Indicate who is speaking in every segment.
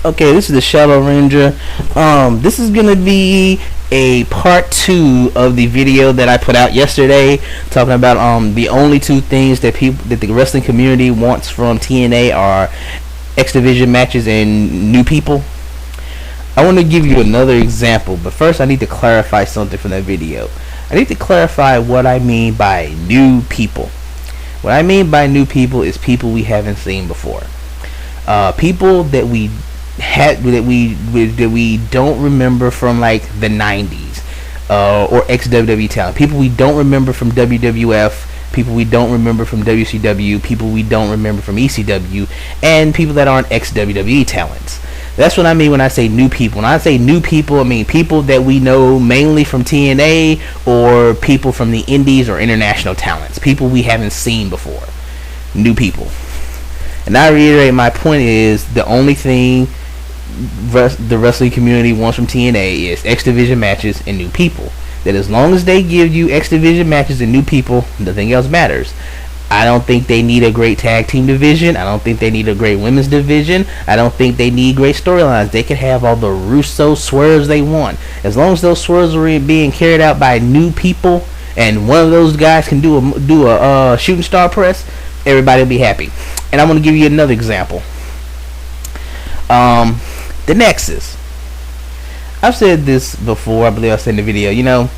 Speaker 1: Okay, this is the Shadow Ranger. This is gonna be a part 2 of the video that I put out yesterday, talking about the only two things that the wrestling community wants from TNA are X Division matches and new people. I want to give you another example, but first I need to clarify something from that video. I need to clarify what I mean by new people. What I mean by new people is people we haven't seen before. People that we don't remember from like the 90s, or ex-WWE talent. People we don't remember from WWF. People we don't remember from WCW. People we don't remember from ECW, and people that aren't ex-WWE talents. That's what I mean when I say new people. When I say new people, I mean people that we know mainly from TNA, or people from the indies or international talents. People we haven't seen before. New people. And I reiterate, my point is the only thing the wrestling community wants from TNA is X Division matches and new people. That as long as they give you X Division matches and new people, nothing else matters. I don't think they need a great tag team division. I don't think they need a great women's division. I don't think they need great storylines. They can have all the Russo swerves they want. As long as those swerves are being carried out by new people, and one of those guys can do a shooting star press, everybody will be happy. And I'm going to give you another example. The Nexus. I've said this before. I believe I said in the video. You know,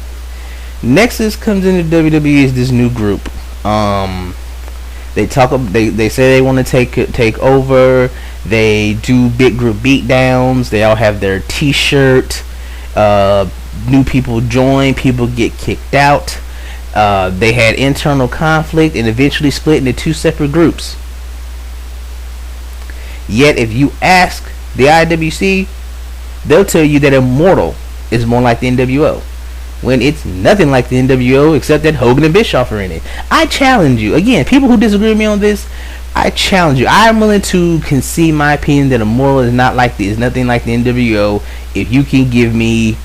Speaker 1: Nexus comes into WWE as this new group. They say they want to take over. They do big group beatdowns. They all have their T-shirt. New people join. People get kicked out. They had internal conflict and eventually split into two separate groups. Yet, if you ask the IWC, they'll tell you that Immortal is more like the NWO, when it's nothing like the NWO except that Hogan and Bischoff are in it. I challenge you, again, people who disagree with me on this, I challenge you. I'm willing to concede my opinion that Immortal is nothing like the NWO if you can give me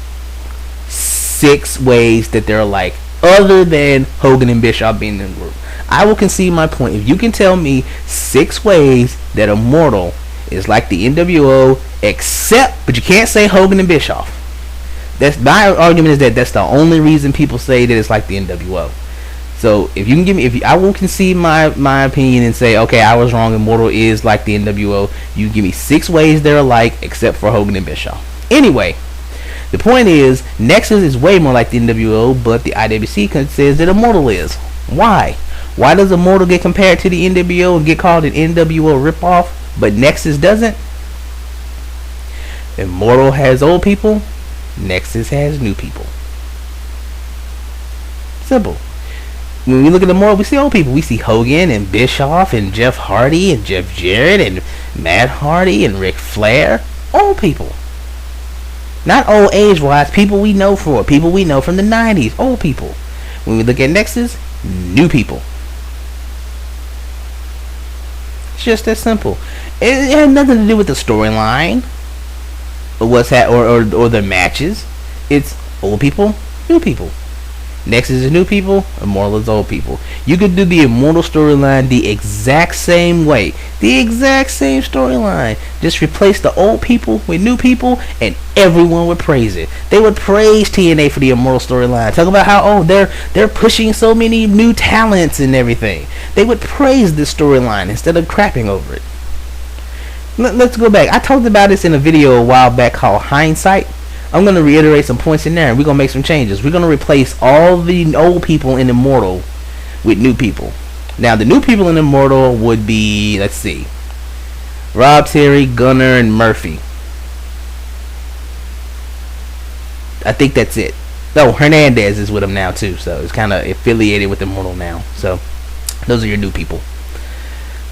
Speaker 1: 6 ways that they're alike, other than Hogan and Bischoff being in the group. I will concede my point. If you can tell me 6 ways that Immortal is like the NWO, but you can't say Hogan and Bischoff. That's my argument, is that that's the only reason people say that it's like the NWO. So if you can give me, I will concede my opinion and say, okay, I was wrong. Immortal is like the NWO. You give me 6 ways they're alike, except for Hogan and Bischoff. Anyway, the point is, Nexus is way more like the NWO, but the IWC says that Immortal is. Why? Why does Immortal get compared to the NWO and get called an NWO ripoff, but Nexus doesn't? Immortal has old people. Nexus has new people. Simple. When we look at Immortal, we see old people. We see Hogan and Bischoff and Jeff Hardy and Jeff Jarrett and Matt Hardy and Ric Flair. Old people. Not old age-wise. People we know from the 90s. Old people. When we look at Nexus, new people. It's just that simple. It had nothing to do with the storyline or the matches. It's old people, new people. Nexus is new people, Immortal is old people. You could do the Immortal storyline the exact same way. The exact same storyline. Just replace the old people with new people and everyone would praise it. They would praise TNA for the Immortal storyline. Talk about how they're pushing so many new talents and everything. They would praise this storyline instead of crapping over it. Let's go back. I talked about this in a video a while back called Hindsight. I'm going to reiterate some points in there, and we're going to make some changes. We're going to replace all the old people in Immortal with new people. Now, the new people in Immortal would be, let's see, Rob Terry, Gunner, and Murphy. I think that's it. No, Hernandez is with them now, too, so it's kind of affiliated with Immortal now. So, those are your new people.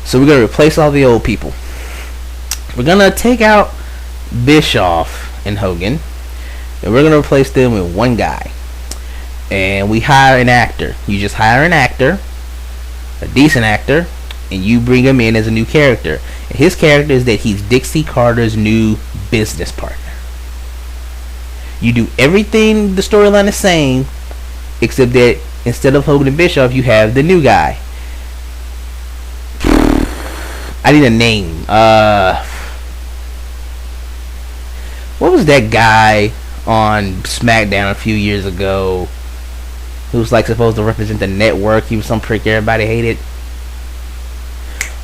Speaker 1: So, we're going to replace all the old people. We're going to take out Bischoff and Hogan, and we're going to replace them with one guy. And we hire an actor. You just hire an actor, a decent actor, and you bring him in as a new character. And his character is that he's Dixie Carter's new business partner. You do everything the storyline is saying, except that instead of Hogan and Bischoff, you have the new guy. I need a name. what was that guy on SmackDown a few years ago who was like supposed to represent the network? He was some prick everybody hated.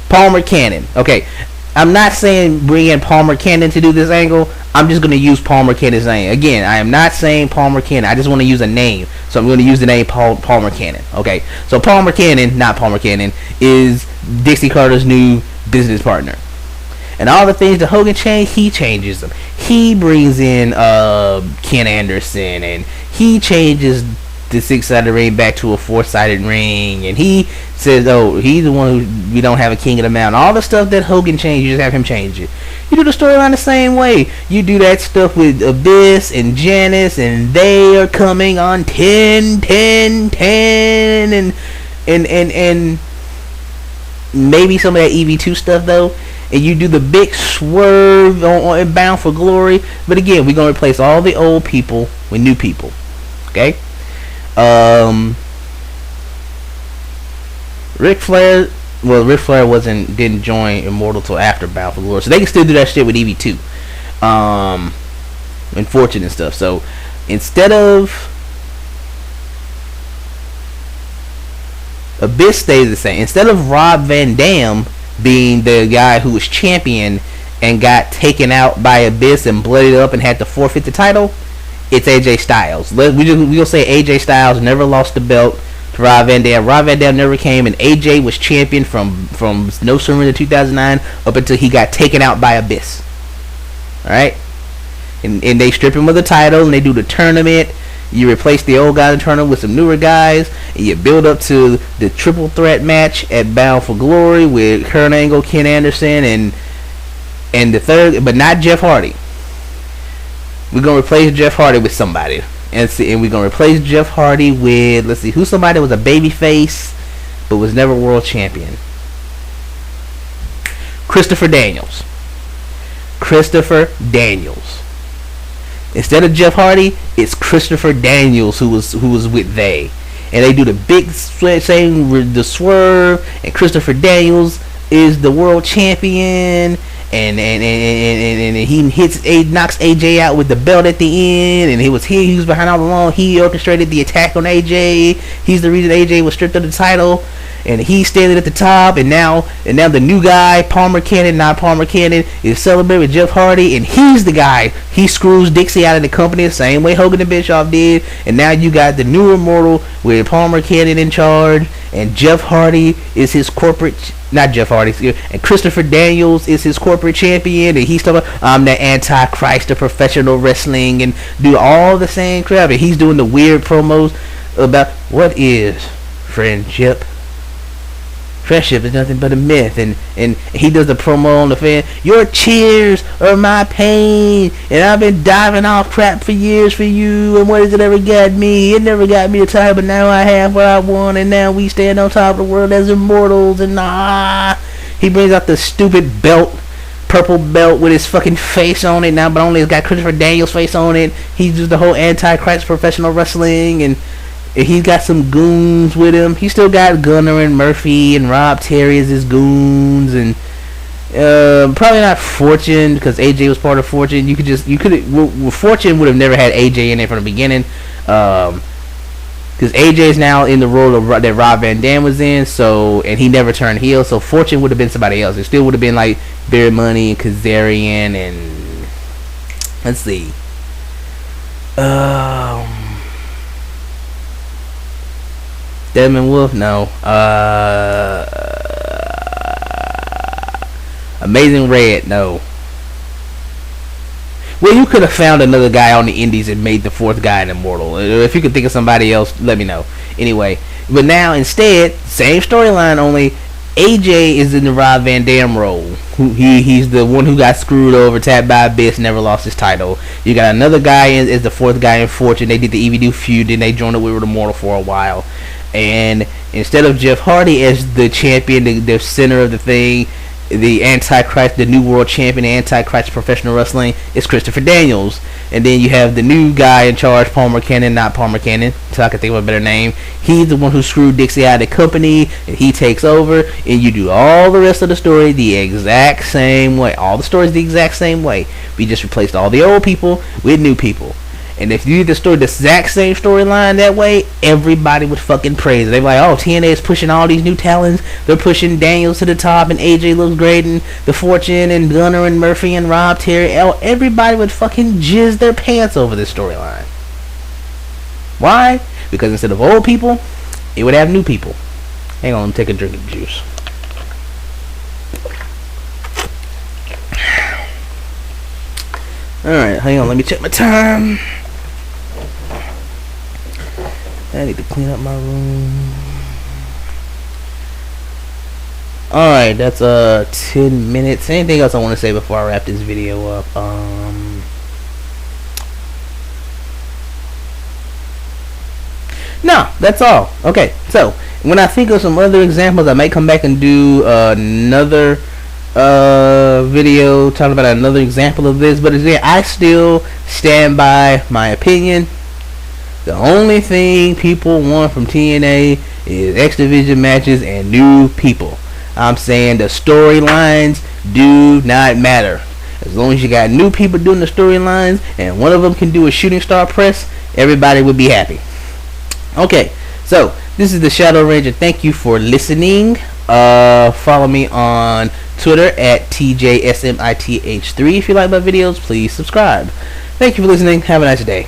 Speaker 1: Palmer Cannon. Okay, I'm not saying bring in Palmer Cannon to do this angle. I'm just going to use Palmer Cannon's name. Again, I am not saying Palmer Cannon. I just want to use a name. So I'm going to use the name Palmer Cannon. Okay, so Palmer Cannon, not Palmer Cannon, is Dixie Carter's new business partner. And all the things that Hogan changed, he changes them. He brings in Ken Anderson, and he changes the 6-sided ring back to a 4-sided ring, and he says, oh, he's the one who we don't have a king of the mountain. All the stuff that Hogan changed, you just have him change it. You do the storyline the same way. You do that stuff with Abyss and Janice, and they are coming on 10, 10, 10, and maybe some of that EV2 stuff though. And you do the big swerve on Bound for Glory. But again, we're going to replace all the old people with new people. Okay? Ric Flair didn't join Immortal till after Bound for Glory. So they can still do that shit with EV2. And Fortune and stuff. So instead of Abyss stays the same. Instead of Rob Van Dam being the guy who was champion and got taken out by Abyss and blooded up and had to forfeit the title, it's AJ Styles. We'll say AJ Styles never lost the belt to Rob Van Dam. Rob Van Dam never came, and AJ was champion from No Surrender 2009 up until he got taken out by Abyss. Alright? And they strip him of the title, and they do the tournament. You replace the old guy in the tournament with some newer guys, and you build up to the triple threat match at Bound for Glory with Kurt Angle, Ken Anderson, and the third, but not Jeff Hardy. We're gonna replace Jeff Hardy with somebody, and we're gonna replace Jeff Hardy with, let's see, who's somebody that was a baby face but was never world champion. Christopher Daniels. Instead of Jeff Hardy, it's Christopher Daniels who was with they, and they do the big same the swerve, and Christopher Daniels is the world champion, and he knocks AJ out with the belt at the end, and he was behind all along. He orchestrated the attack on AJ. He's the reason AJ was stripped of the title. And he's standing at the top, and now the new guy, Palmer Cannon, not Palmer Cannon, is celebrating with Jeff Hardy, and he's the guy. He screws Dixie out of the company the same way Hogan and Bischoff did, and now you got the new Immortal with Palmer Cannon in charge, and Jeff Hardy is his corporate, not Jeff Hardy, and Christopher Daniels is his corporate champion, and he's talking about, I'm the Antichrist of professional wrestling, and do all the same crap, and he's doing the weird promos about what is friendship. Friendship is nothing but a myth, and he does the promo on the fan. Your cheers are my pain, and I've been diving off crap for years for you, and what has it ever got me? It never got me a title, but now I have what I want, and now we stand on top of the world as immortals, and he brings out the stupid belt, purple belt with his fucking face on it now, but only it's got Christopher Daniels' face on it. He's just the whole Antichrist professional wrestling, and he's got some goons with him. He still got Gunner and Murphy and Rob Terry as his goons, and probably not Fortune, because AJ was part of Fortune. Fortune would have never had AJ in it from the beginning, because AJ is now in the role of that Rob Van Dam was in. So, and he never turned heel. So Fortune would have been somebody else. It still would have been like Barry Money and Kazarian, and let's see. Deadman Wolf, no. Amazing Red, no. Well, you could have found another guy on the indies and made the fourth guy an Immortal. If you could think of somebody else, let me know. Anyway, but now instead, same storyline, only AJ is in the Rob Van Dam role. He's the one who got screwed over, tapped by Abyss, never lost his title. You got another guy as the fourth guy in Fortune. They did the EV2 feud, then they joined up with Immortal for a while. And instead of Jeff Hardy as the champion, the center of the thing, the Antichrist, the new world champion, the Antichrist professional wrestling, it's Christopher Daniels. And then you have the new guy in charge, Palmer Cannon, not Palmer Cannon, so I can think of a better name. He's the one who screwed Dixie out of the company, and he takes over, and you do all the rest of the story the exact same way. All the stories the exact same way. We just replaced all the old people with new people. And if you did the exact same storyline that way, everybody would fucking praise it. They'd be like, oh, TNA is pushing all these new talents. They're pushing Daniels to the top, and AJ looks great, and The Fortune, and Gunner, and Murphy, and Rob, Terry. Everybody would fucking jizz their pants over this storyline. Why? Because instead of old people, it would have new people. Hang on, take a drink of juice. Alright, hang on, let me check my time. I need to clean up my room. Alright, that's 10 minutes. Anything else I want to say before I wrap this video up? No, that's all. Okay, so when I think of some other examples, I might come back and do another video talking about another example of this. But again, I still stand by my opinion. The only thing people want from TNA is X Division matches and new people. I'm saying the storylines do not matter. As long as you got new people doing the storylines and one of them can do a shooting star press, everybody would be happy. Okay, so this is the Shadow Ranger. Thank you for listening. Follow me on Twitter at TJSMITH3. If you like my videos, please subscribe. Thank you for listening. Have a nice day.